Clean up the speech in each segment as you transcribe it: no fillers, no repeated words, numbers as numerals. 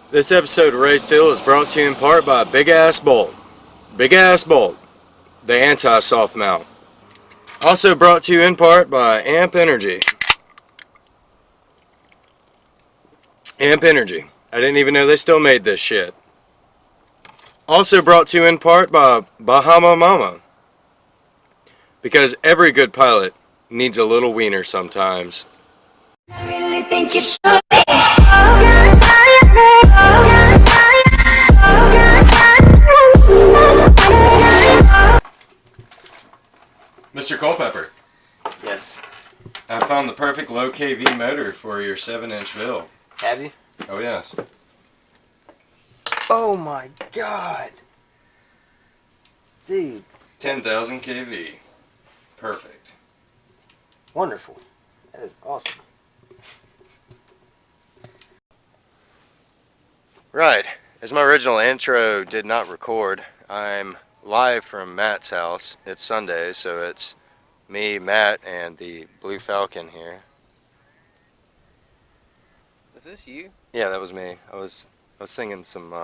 This episode of Ray Steel is brought to you in part by Big Ass Bolt. Big Ass Bolt, the anti-soft mount. Also brought to you in part by Amp Energy. Amp Energy. I didn't even know they still made this shit. Also brought to you in part by Bahama Mama. Because every good pilot needs a little wiener sometimes. I really think you should be. Mr. Culpepper. Yes. I found the perfect low kV motor for your 7-inch bill. Have you? Oh yes. Oh my god. Dude. 10,000 kV. Perfect. Wonderful. That is awesome. Right. As my original intro did not record, I'm live from Matt's house. It's Sunday, so it's me, Matt, and the Blue Falcon here. Is this you? Yeah, that was me. I was singing some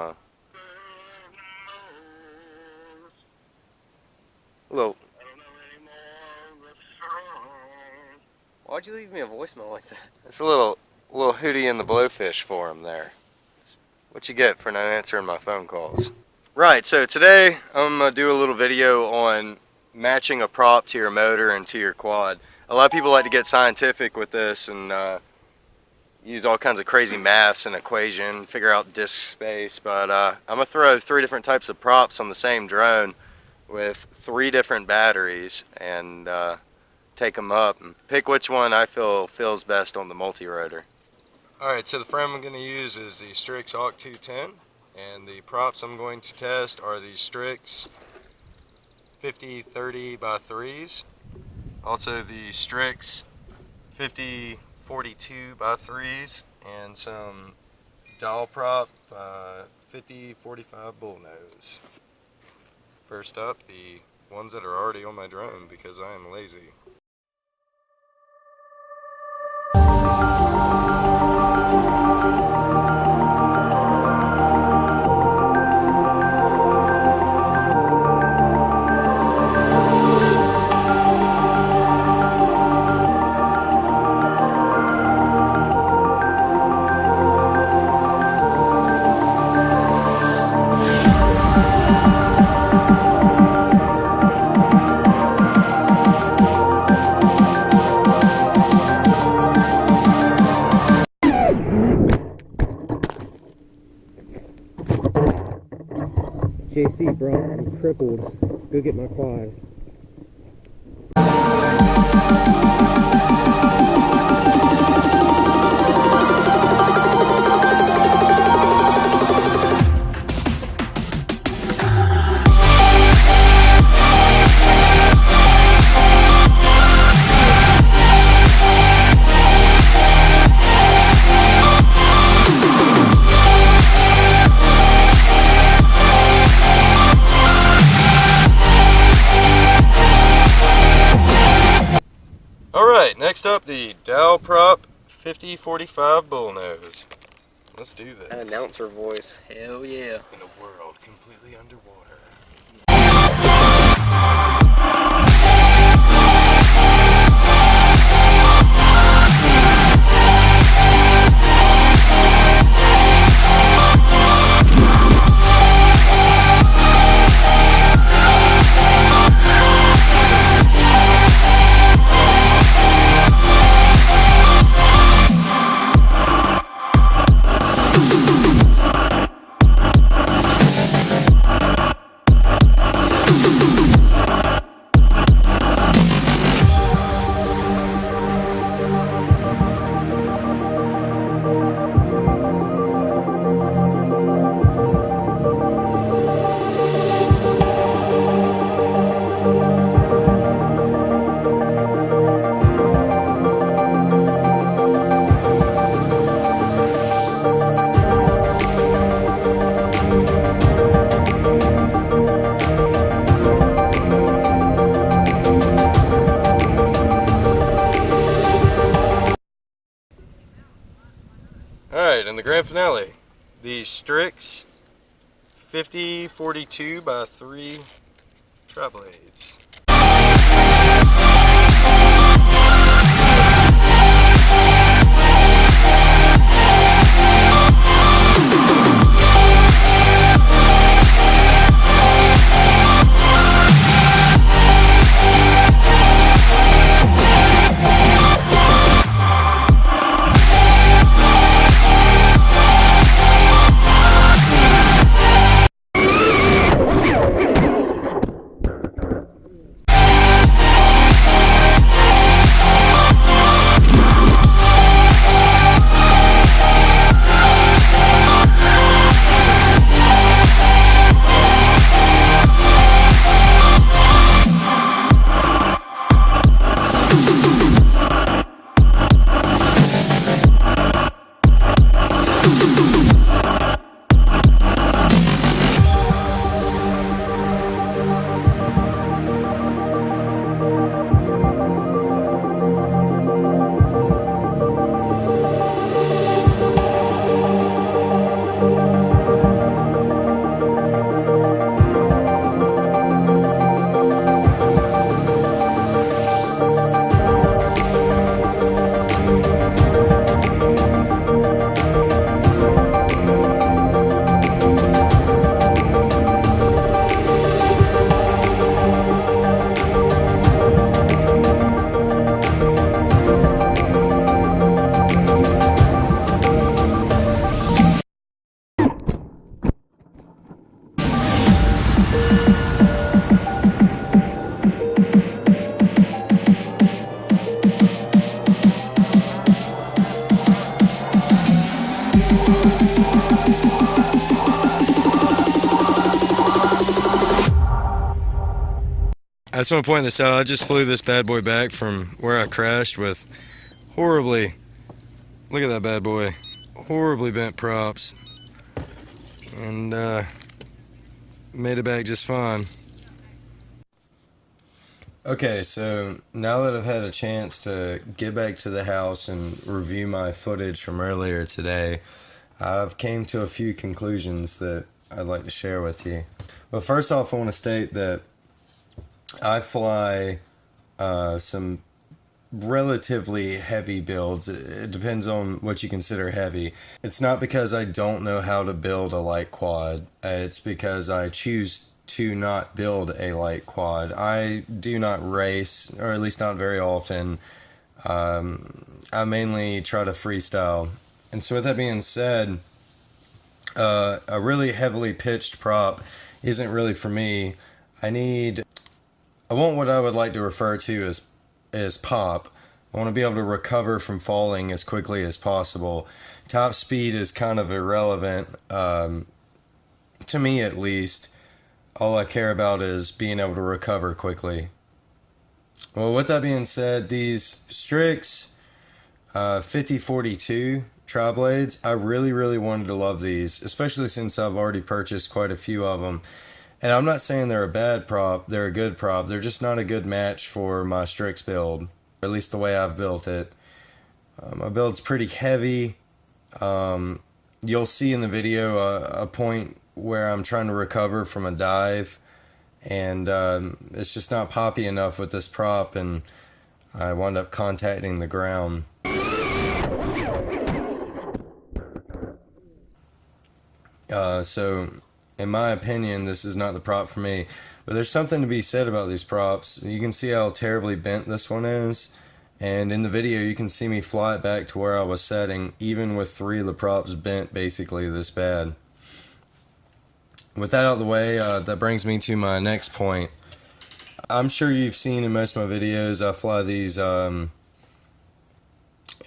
little. Why'd you leave me a voicemail like that? It's a little Hootie and the Blowfish for him there. It's what you get for not answering my phone calls. Right, so today I'm going to do a little video on matching a prop to your motor and to your quad. A lot of people like to get scientific with this and use all kinds of crazy maths and equation, figure out disk space, but I'm going to throw 3 different types of props on the same drone with 3 different batteries and take them up and pick which one I feel feels best on the multi-rotor. Alright, so the frame I'm going to use is the STRIX AUK 210, and the props I'm going to test are the STRIX 5030 by 3s, also the STRIX 5042 by 3s, and some DALPROP 5045 bullnose. First up, the ones that are already on my drone because I am lazy. JC, bro, I'm crippled. Go get my quad. Alright, next up the DALPROP 5045 bullnose. Let's do this. An announcer voice. Hell yeah. In a world completely underwater. Alright, and the grand finale. the STRIX 5042 by 3 tri-blades. I just want to point this out. I just flew this bad boy back from where I crashed with horribly, look at that bad boy, horribly bent props, and made it back just fine. Okay, so now that I've had a chance to get back to the house and review my footage from earlier today, I've came to a few conclusions that I'd like to share with you. Well, first off, I want to state that I fly some relatively heavy builds. It depends on what you consider heavy. It's not because I don't know how to build a light quad. It's because I choose to not build a light quad. I do not race, or at least not very often. I mainly try to freestyle. And so with that being said, a really heavily pitched prop isn't really for me. I want what I would like to refer to as pop. I want to be able to recover from falling as quickly as possible. Top speed is kind of irrelevant, to me at least. All I care about is being able to recover quickly. Well, with that being said, these STRIX 5042 tri-blades, I really wanted to love these, especially since I've already purchased quite a few of them. And I'm not saying they're a bad prop, they're a good prop. They're just not a good match for my STRIX build, or at least the way I've built it. My build's pretty heavy. You'll see in the video a point where I'm trying to recover from a dive, and it's just not poppy enough with this prop, and I wound up contacting the ground. So in my opinion, this is not the prop for me. But there's something to be said about these props. You can see how terribly bent this one is. And in the video, you can see me fly it back to where I was setting, even with 3 of the props bent basically this bad. With that out of the way, that brings me to my next point. I'm sure you've seen in most of my videos, I fly these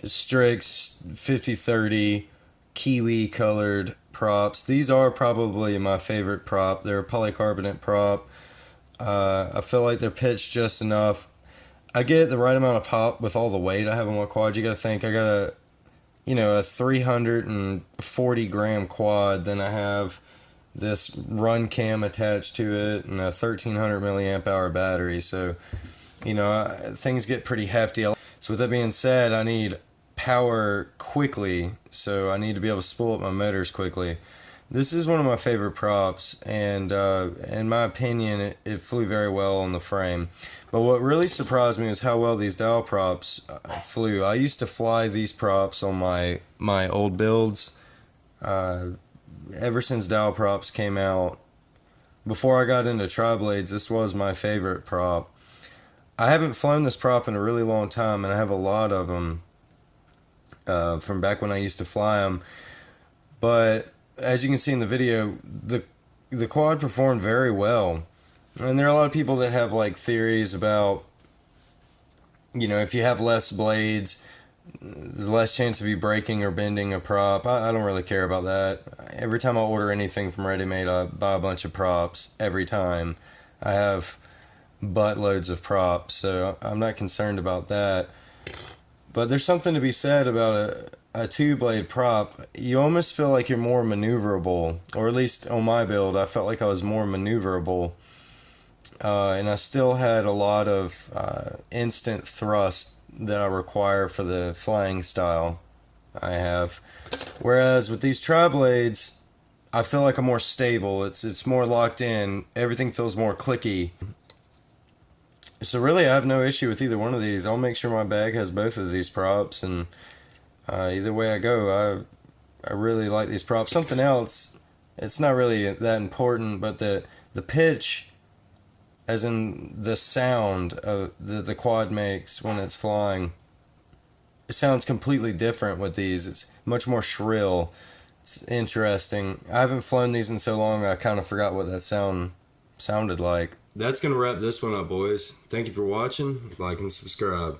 STRIX 5030 kiwi colored props. These are probably my favorite prop. They're a polycarbonate prop. I feel like they're pitched just enough. I get the right amount of pop with all the weight I have on my quad. You gotta think I got a 340 gram quad. Then I have this run cam attached to it and a 1300 milliamp hour battery. So, things get pretty hefty. So with that being said, I need power quickly, so I need to be able to spool up my motors quickly. This is one of my favorite props, and in my opinion, it flew very well on the frame. But what really surprised me was how well these DALPROPs flew. I used to fly these props on my old builds ever since DALPROPs came out. Before I got into tri-blades, this was my favorite prop. I haven't flown this prop in a really long time, and I have a lot of them from back when I used to fly them. But as you can see in the video, the quad performed very well. And there are a lot of people that have like theories about, you know, if you have less blades, there's less chance of you breaking or bending a prop. I don't really care about that. Every time I order anything from Ready Made, I buy a bunch of props every time. I have buttloads of props, so I'm not concerned about that. But there's something to be said about a two-blade prop. You almost feel like you're more maneuverable, or at least on my build, I felt like I was more maneuverable. And I still had a lot of instant thrust that I require for the flying style I have. Whereas with these tri-blades, I feel like I'm more stable. It's more locked in. Everything feels more clicky. So really, I have no issue with either one of these. I'll make sure my bag has both of these props, and either way I go, I really like these props. Something else, it's not really that important, but the pitch, as in the sound the quad makes when it's flying, it sounds completely different with these. It's much more shrill. It's interesting. I haven't flown these in so long, I kind of forgot what that sounded like. That's going to wrap this one up, boys. Thank you for watching. Like and subscribe.